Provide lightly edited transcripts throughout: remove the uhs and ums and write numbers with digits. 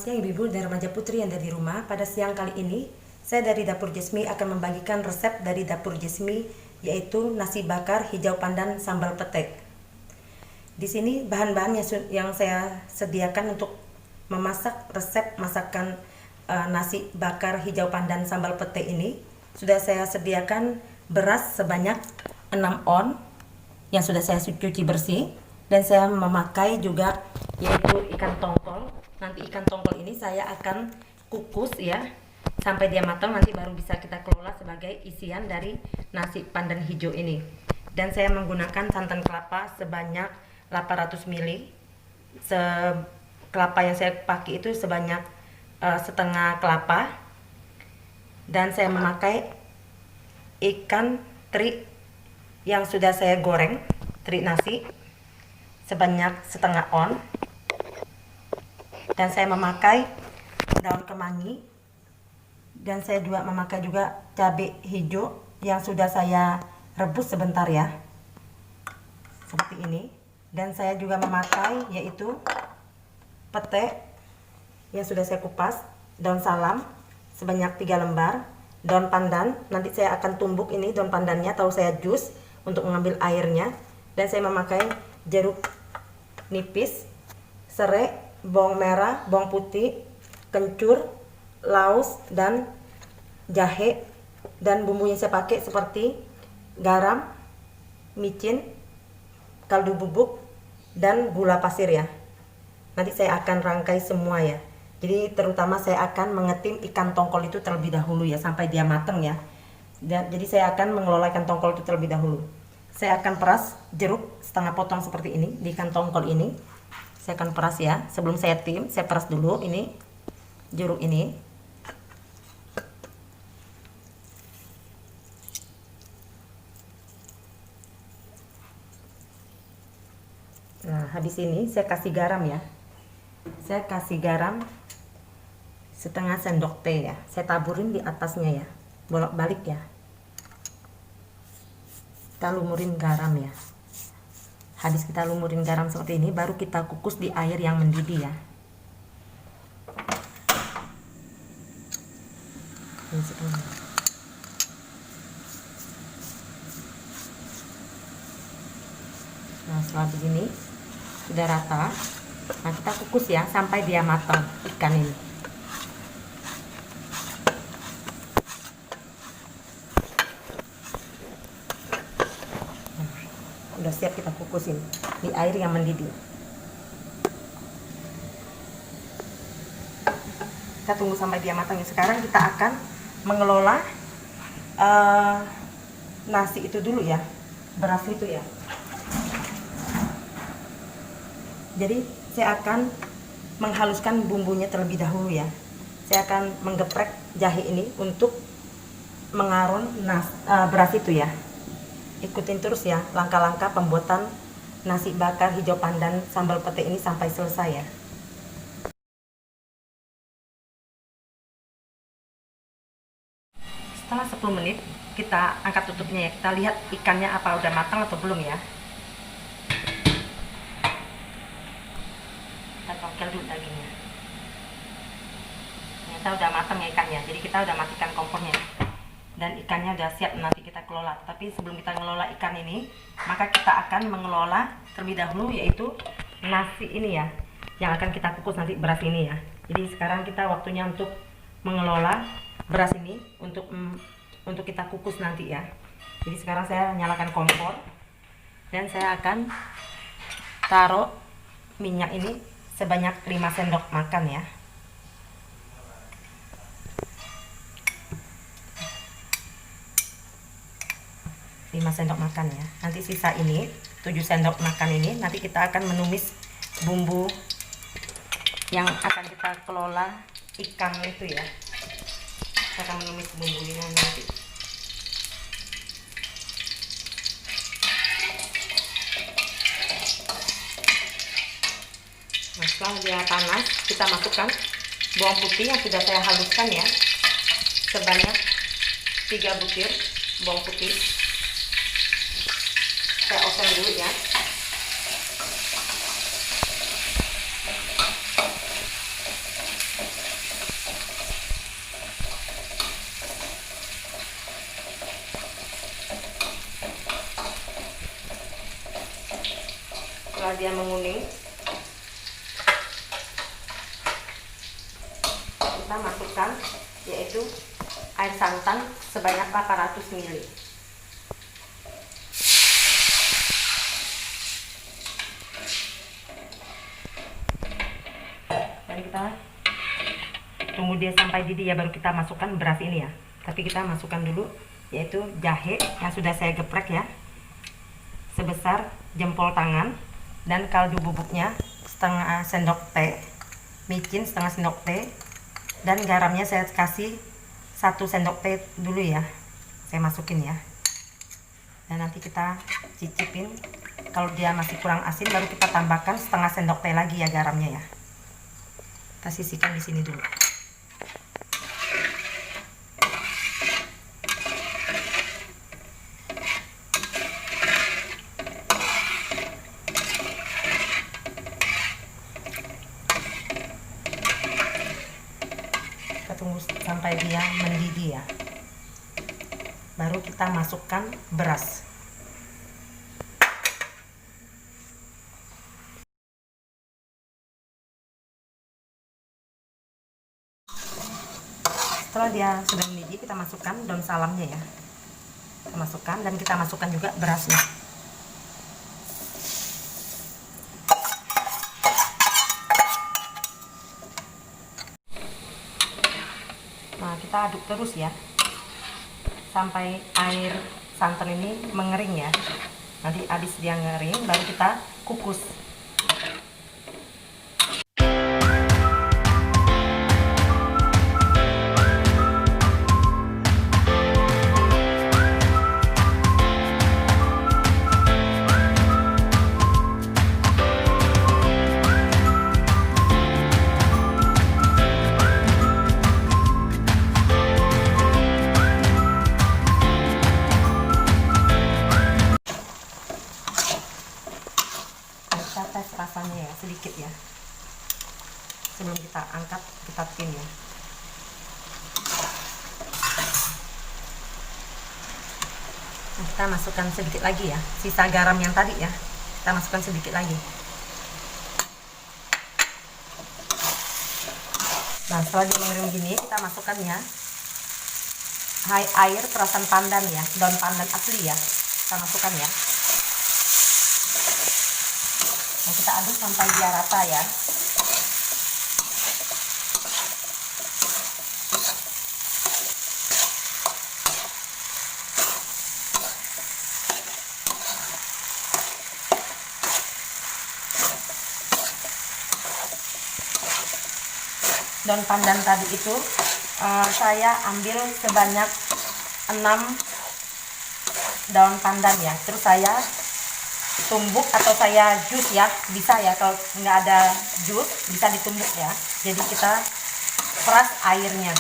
Selamat siang Ibu-Ibu dan remaja putri yang ada di rumah. Pada siang kali ini, saya dari Dapur Jesmi akan membagikan resep dari Dapur Jesmi, yaitu nasi bakar hijau pandan sambal pete. Di sini bahan-bahan yang saya sediakan untuk memasak resep masakan nasi bakar hijau pandan sambal pete ini. Sudah saya sediakan beras sebanyak 6 on yang sudah saya cuci bersih, dan saya memakai juga yaitu ikan tongkol. Nanti ikan tongkol ini saya akan kukus ya sampai dia matang, nanti baru bisa kita kelola sebagai isian dari nasi pandan hijau ini. Dan saya menggunakan santan kelapa sebanyak 800 ml. Kelapa yang saya pakai itu sebanyak setengah kelapa. Dan saya memakai ikan teri yang sudah saya goreng, teri nasi sebanyak setengah on. Dan saya memakai daun kemangi, dan saya juga memakai juga cabai hijau yang sudah saya rebus sebentar ya, seperti ini. Dan saya juga memakai yaitu pete yang sudah saya kupas, daun salam sebanyak 3 lembar, daun pandan nanti saya akan tumbuk ini daun pandannya, tahu saya jus untuk mengambil airnya. Dan saya memakai jeruk nipis, serai, bawang merah, bawang putih, kencur, laos, dan jahe. Dan bumbu yang saya pakai seperti garam, micin, kaldu bubuk, dan gula pasir ya. Nanti saya akan rangkai semua ya. Jadi terutama saya akan mengetim ikan tongkol itu terlebih dahulu ya, sampai dia matang ya. Jadi saya akan mengelola ikan tongkol itu terlebih dahulu. Saya akan peras jeruk setengah potong seperti ini di ikan tongkol ini. Saya akan peras ya, sebelum saya tim, saya peras dulu ini jeruk ini. Nah, habis ini saya kasih garam ya. Saya kasih garam setengah sendok teh ya. Saya taburin di atasnya ya, bolak-balik ya. Kita lumurin garam ya. Habis kita lumurin garam seperti ini, baru kita kukus di air yang mendidih ya. Nah, setelah begini sudah rata, nah kita kukus ya sampai dia matang ikan ini. Udah siap kita kukusin di air yang mendidih. Kita tunggu sampai dia matang. Sekarang kita akan mengelola nasi itu dulu ya, beras itu ya. Jadi saya akan menghaluskan bumbunya terlebih dahulu ya. Saya akan menggeprek jahe ini untuk mengarun beras itu ya. Ikutin terus ya langkah-langkah pembuatan nasi bakar hijau pandan sambal pete ini sampai selesai ya. Setelah 10 menit kita angkat tutupnya ya. Kita lihat ikannya apa udah matang atau belum ya. Kita tongkel dulu dagingnya. Ternyata udah matang ya ikannya. Jadi kita udah matikan kompornya. Dan ikannya udah siap nanti kita kelola. Tapi sebelum kita ngelola ikan ini, maka kita akan mengelola terlebih dahulu yaitu nasi ini ya, yang akan kita kukus nanti, beras ini ya. Jadi sekarang kita waktunya untuk mengelola beras ini untuk kita kukus nanti ya. Jadi sekarang saya nyalakan kompor dan saya akan taruh minyak ini sebanyak 5 sendok makan ya. 5 sendok makan ya. Nanti sisa ini 7 sendok makan ini nanti kita akan menumis bumbu yang akan kita kelola ikan itu ya. Kita akan menumis bumbu ini nanti. Nah, setelah dia panas, kita masukkan bawang putih yang sudah saya haluskan ya, sebanyak 3 butir bawang putih. Saya oseng dulu ya. Setelah dia menguning, kita masukkan yaitu air santan sebanyak 800 ml. Dan kita tunggu dia sampai didih ya, baru kita masukkan beras ini ya. Tapi kita masukkan dulu yaitu jahe yang sudah saya geprek ya, sebesar jempol tangan, dan kaldu bubuknya setengah sendok teh, micin setengah sendok teh, dan garamnya saya kasih 1 sendok teh dulu ya, saya masukin ya. Dan nanti kita cicipin, kalau dia masih kurang asin baru kita tambahkan setengah sendok teh lagi ya garamnya ya. Kita sisihkan di sini dulu. Kita tunggu sampai dia mendidih ya, baru kita masukkan beras. Setelah dia sudah mendidih, kita masukkan daun salamnya ya, kita masukkan, dan kita masukkan juga berasnya. Nah, kita aduk terus ya sampai air santan ini mengering ya. Nanti habis dia ngering baru kita kukus. Kita tes rasanya ya sedikit ya, sebelum kita angkat, kita tim ya. Nah, kita masukkan sedikit lagi ya, sisa garam yang tadi ya, kita masukkan sedikit lagi. Nah, setelah dia mengering gini, kita masukkan ya air perasan pandan ya, daun pandan asli ya, kita masukkan ya. Nah, kita aduk sampai dia rata ya. Daun pandan tadi itu saya ambil sebanyak 6 daun pandan ya, terus saya tumbuk atau saya jus ya, bisa ya, kalau nggak ada jus bisa ditumbuk ya. Jadi kita peras airnya,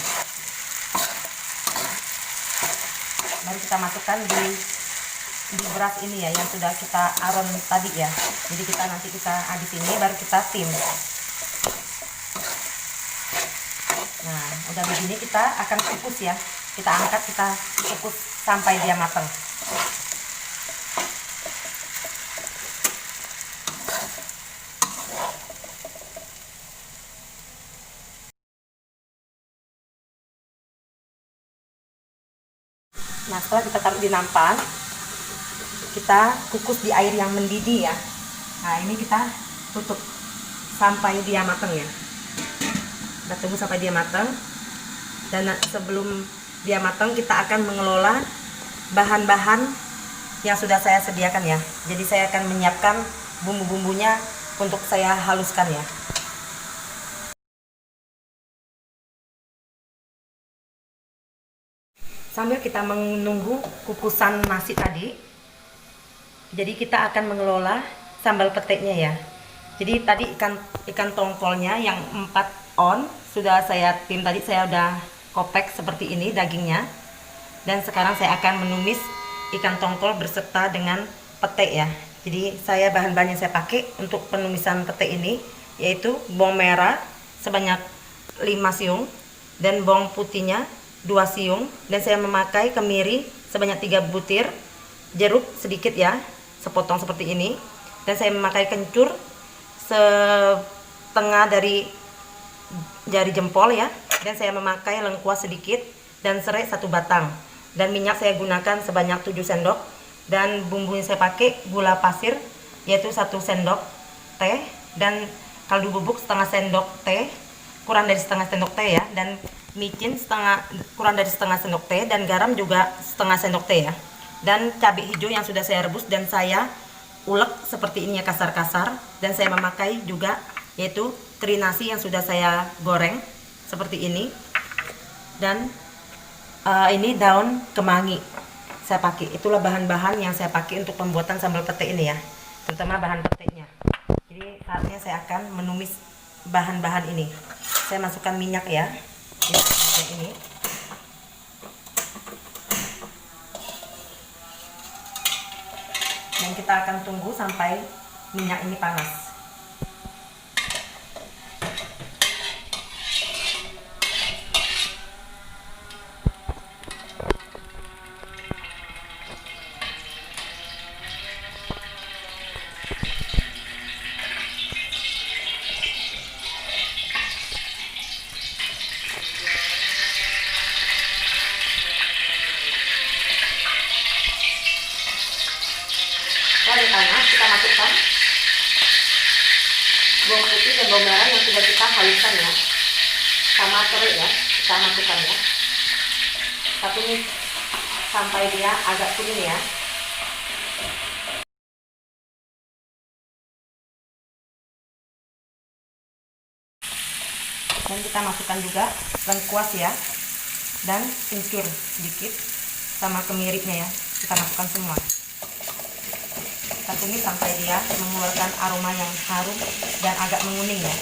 baru kita masukkan di beras ini ya, yang sudah kita aron tadi ya. Jadi kita nanti kita habis ini baru kita tim. Nah, udah begini kita akan kukus ya, kita angkat, kita kukus sampai dia matang. Nah, setelah kita taruh di nampan, kita kukus di air yang mendidih ya. Nah, ini kita tutup sampai dia matang ya. Kita tunggu sampai dia matang. Dan sebelum dia matang, kita akan mengelola bahan-bahan yang sudah saya sediakan ya. Jadi saya akan menyiapkan bumbu-bumbunya untuk saya haluskan ya. Sambil kita menunggu kukusan nasi tadi, jadi kita akan mengelola sambal peteknya ya. Jadi tadi ikan tongkolnya yang 4 on sudah saya tim, tadi saya udah kopek seperti ini dagingnya. Dan sekarang saya akan menumis ikan tongkol berserta dengan pete ya. Jadi saya bahan-bahan yang saya pakai untuk penumisan pete ini yaitu bawang merah sebanyak 5 siung dan bawang putihnya 2 siung, dan saya memakai kemiri sebanyak 3 butir, jeruk sedikit ya, sepotong seperti ini, Dan saya memakai kencur setengah dari jari jempol ya. Dan saya memakai lengkuas sedikit dan serai 1 batang. Dan minyak saya gunakan sebanyak 7 sendok. Dan bumbu yang saya pakai gula pasir yaitu 1 sendok teh, dan kaldu bubuk setengah sendok teh, kurang dari setengah sendok teh ya, dan micin kurang dari setengah sendok teh, dan garam juga setengah sendok teh ya. Dan cabai hijau yang sudah saya rebus dan saya ulek seperti ini ya, kasar-kasar. Dan saya memakai juga yaitu teri nasi yang sudah saya goreng seperti ini. Dan ini daun kemangi saya pakai. Itulah bahan-bahan yang saya pakai untuk pembuatan sambal pete ini ya, terutama bahan petenya. Jadi saatnya saya akan menumis bahan-bahan ini. Saya masukkan minyak ya, ini. Dan kita akan tunggu sampai minyak ini panas. Setelah panas, kita masukkan bawang putih dan bawang merah yang sudah kita haluskan ya, sama serai ya, kita masukkan ya. Tumis sampai dia agak kuning ya. Dan kita masukkan juga lengkuas ya, dan kencur sedikit sama kemirinya ya, kita masukkan semua. Kita tumis sampai dia mengeluarkan aroma yang harum dan agak menguning ya.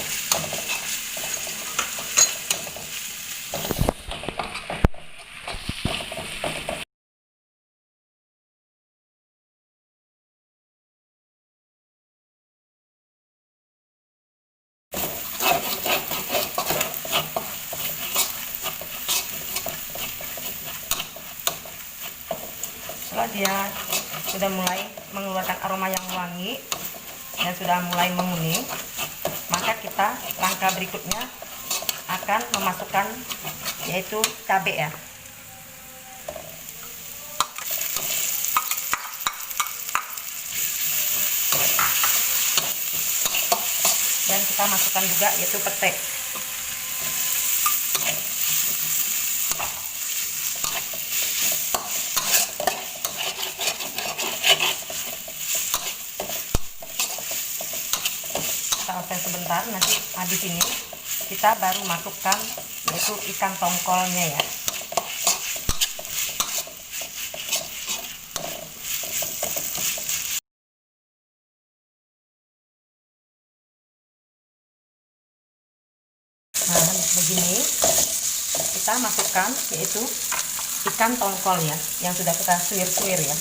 Setelah dia sudah mulai mengeluarkan aroma yang wangi dan sudah mulai menguning, maka kita langkah berikutnya akan memasukkan yaitu cabai ya. Dan kita masukkan juga yaitu pete. Oseng sebentar, nanti habis ini kita baru masukkan yaitu ikan tongkolnya ya. Nah, begini kita masukkan yaitu ikan tongkol ya, yang sudah kita suir-suir ya.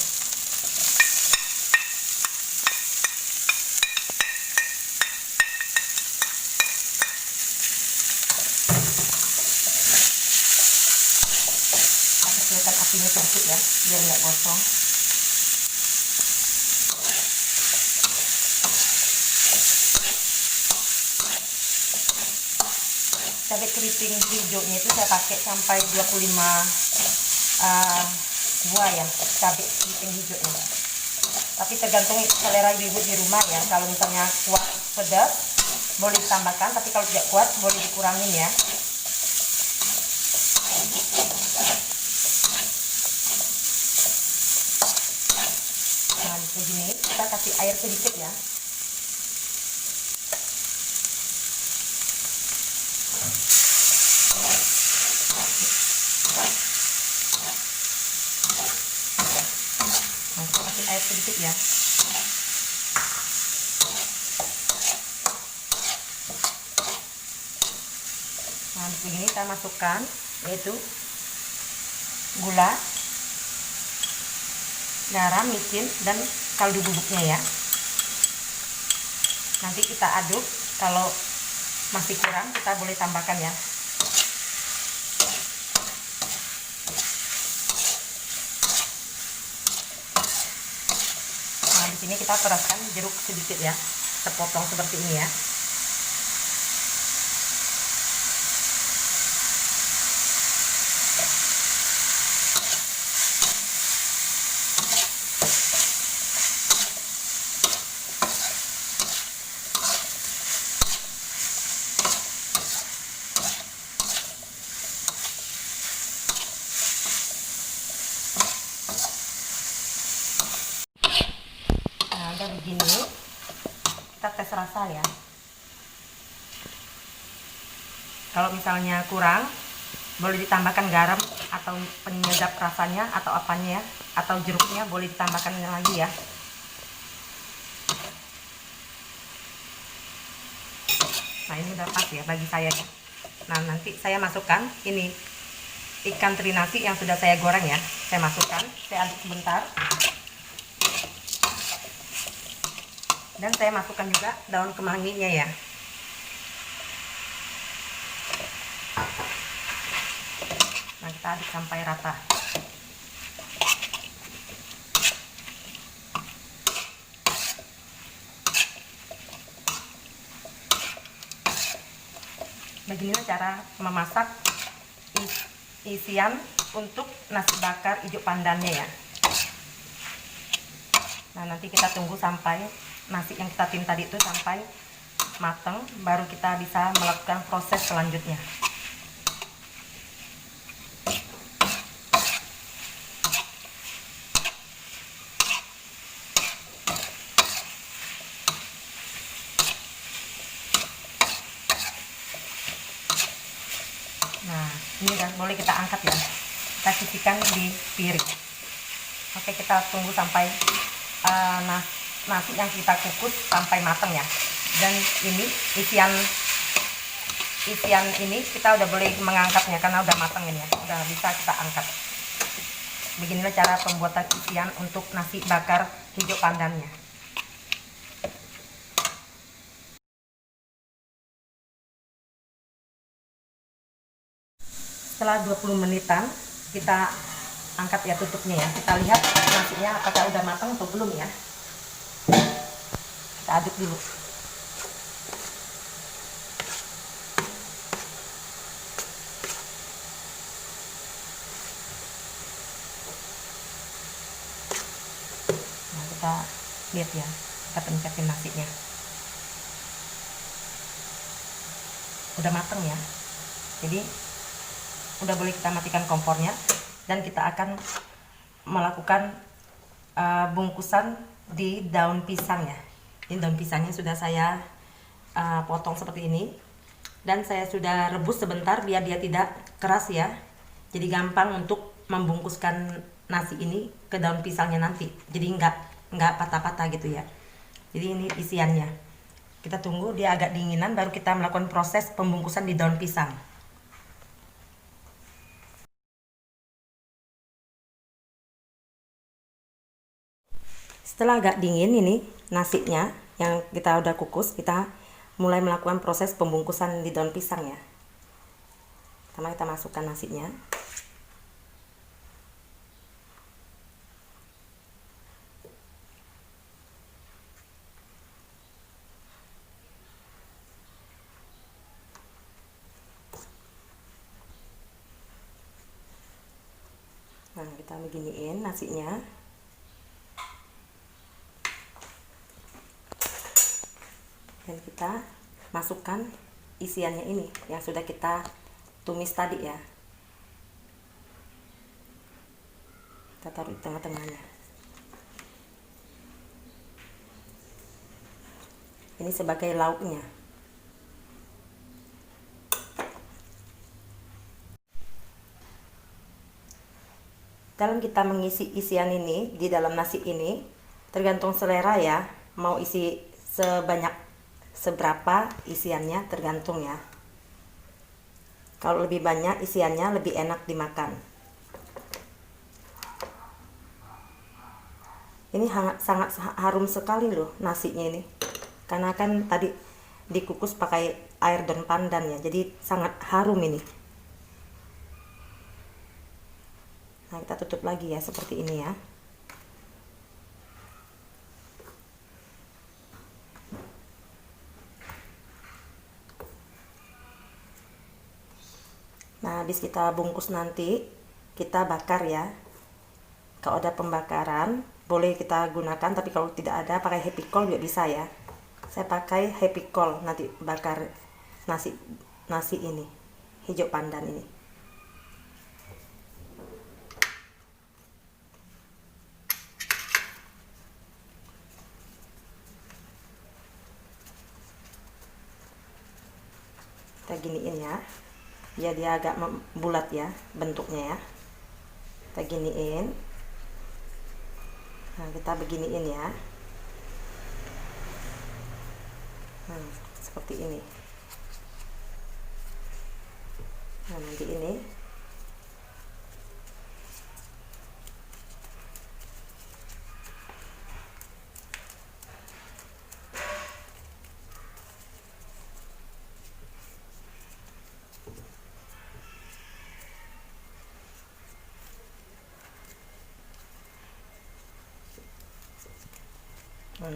Apinya sedikit ya, biar nggak gosong. Cabai keriting hijaunya itu saya pakai sampai 25 buah ya, cabai keriting hijaunya. Tapi tergantung selera ibu di rumah ya. Kalau misalnya kuat pedas boleh ditambahkan, tapi kalau tidak kuat boleh dikurangin ya. Begini kita kasih air sedikit ya. Nah, kita kasih air sedikit ya. Nah, begini kita masukkan yaitu gula, garam, micin, dan kaldu bubuknya ya. Nanti kita aduk, kalau masih kurang kita boleh tambahkan ya. Nah, di sini kita peraskan jeruk sedikit ya, sepotong seperti ini ya. Udah begini, kita tes rasa ya. Kalau misalnya kurang, boleh ditambahkan garam atau penyedap rasanya atau apanya ya, atau jeruknya boleh ditambahkan lagi ya. Nah ini udah pas ya bagi saya ya. Nah nanti saya masukkan ini ikan teri nasi yang sudah saya goreng ya. Saya masukkan, saya aduk sebentar. Dan saya masukkan juga daun kemanginya ya. Nah kita aduk sampai rata. Beginilah cara memasak isian untuk nasi bakar ijo pandannya ya. Nah nanti kita tunggu sampai nasi yang kita tim tadi itu sampai matang, baru kita bisa melakukan proses selanjutnya. Nah ini udah boleh kita angkat ya, kita sisihkan di piring. Oke, kita tunggu sampai nasi yang kita kukus sampai matang ya. Dan ini isian ini kita udah boleh mengangkatnya karena udah matang ini ya, udah bisa kita angkat. Beginilah cara pembuatan isian untuk nasi bakar hijau pandannya. Setelah 20 menitan kita angkat ya tutupnya ya. Kita lihat nasinya apakah udah matang atau belum ya. Kita aduk dulu. Nah, kita lihat ya, kita pencetin nasinya. Udah matang ya. Jadi udah boleh kita matikan kompornya dan kita akan melakukan bungkusan di daun pisang ya. Ini daun pisangnya sudah saya potong seperti ini dan saya sudah rebus sebentar biar dia tidak keras ya. Jadi gampang untuk membungkuskan nasi ini ke daun pisangnya nanti. Jadi nggak patah-patah gitu ya. Jadi ini isiannya. Kita tunggu dia agak dinginan baru kita melakukan proses pembungkusan di daun pisang. Setelah agak dingin ini nasinya yang kita udah kukus, kita mulai melakukan proses pembungkusan di daun pisang ya. Pertama kita masukkan nasinya. Nah kita beginiin nasinya. Dan kita masukkan isiannya ini yang sudah kita tumis tadi ya. Kita taruh di tengah-tengahnya. Ini sebagai lauknya. Dalam kita mengisi isian ini di dalam nasi ini tergantung selera ya, mau isi seberapa isiannya tergantung ya. Kalau lebih banyak isiannya lebih enak dimakan. Ini sangat harum sekali loh nasinya ini. Karena kan tadi dikukus pakai air daun pandan ya, jadi sangat harum ini. Nah kita tutup lagi ya seperti ini ya. habis kita bungkus nanti kita bakar ya. Kalau ada pembakaran boleh kita gunakan, tapi kalau tidak ada pakai happy coal juga bisa ya. Saya pakai happy coal nanti bakar nasi ini, hijau pandan ini. Kita giniin ya, biar dia agak bulat ya bentuknya ya. Kita giniin. Nah, kita beginiin ya. Seperti ini. Nah, nanti ini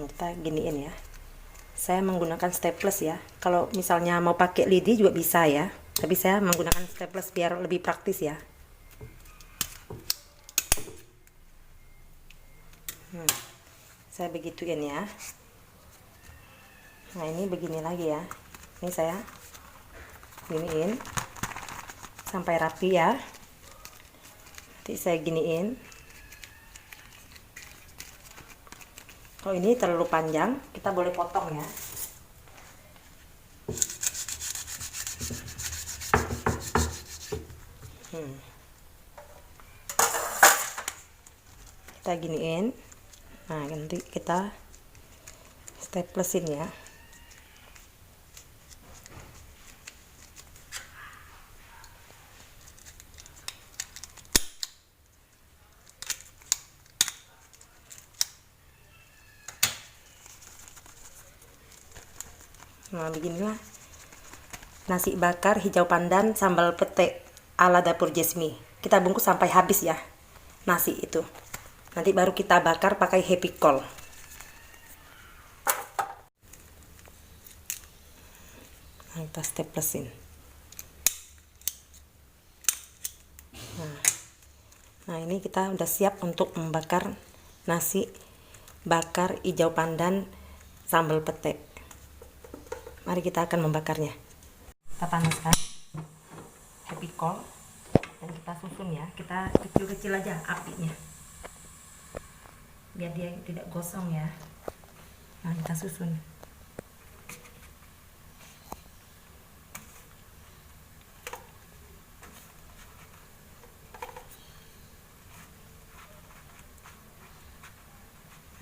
kita giniin ya. Saya menggunakan staples ya. Kalau misalnya mau pakai lidi juga bisa ya, tapi saya menggunakan staples biar lebih praktis ya. Saya begituin ya. Nah, ini begini lagi ya. Ini saya giniin sampai rapi ya. Nanti saya giniin. Kalau ini terlalu panjang, kita boleh potong ya. Kita giniin. Nah, nanti kita staplesin ya. Nah, beginilah nasi bakar hijau pandan sambal pete ala dapur Jesmi. Kita bungkus sampai habis ya nasi itu. Nanti baru kita bakar pakai happy coal. Nah, kita staplesin. Nah, ini kita udah siap untuk membakar nasi bakar hijau pandan sambal pete. Mari kita akan membakarnya. Kita panaskan happy coal dan kita susun ya. Kita kecil-kecil aja apinya, biar dia tidak gosong ya. Nah, kita susun.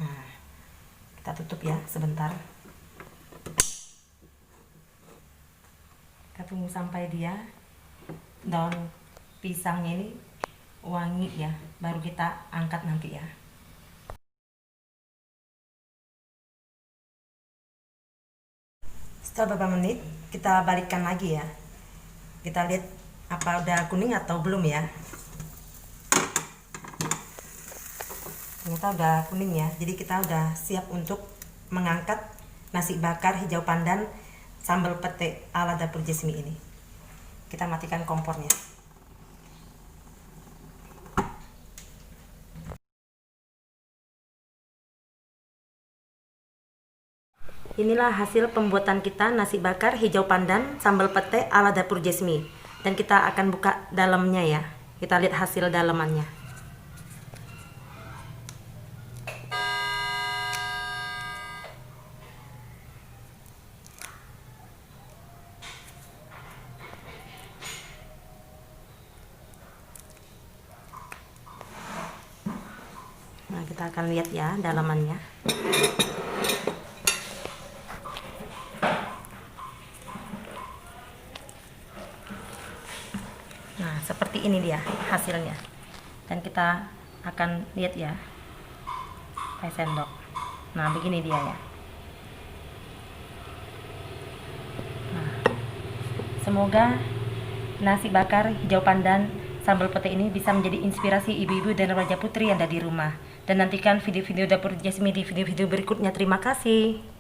Nah, kita tutup ya sebentar. Kita tunggu sampai dia daun pisangnya ini wangi ya, baru kita angkat nanti ya. Setelah beberapa menit kita balikkan lagi ya. Kita lihat apa udah kuning atau belum ya. Ternyata udah kuning ya. Jadi kita udah siap untuk mengangkat nasi bakar hijau pandan sambal pete ala dapur Jesmi ini. Kita matikan kompornya. Inilah hasil pembuatan kita nasi bakar hijau pandan sambal pete ala dapur Jesmi. Dan kita akan buka dalamnya ya. Kita lihat hasil dalamannya. Nah, kita akan lihat ya dalamannya. Nah, seperti ini dia hasilnya. Dan kita akan lihat ya pakai sendok. Nah, begini dia ya. Nah, semoga nasi bakar hijau pandan sambal pete ini bisa menjadi inspirasi ibu-ibu dan remaja putri yang ada di rumah. Dan nantikan video-video dapur Jesmi di video-video berikutnya. Terima kasih.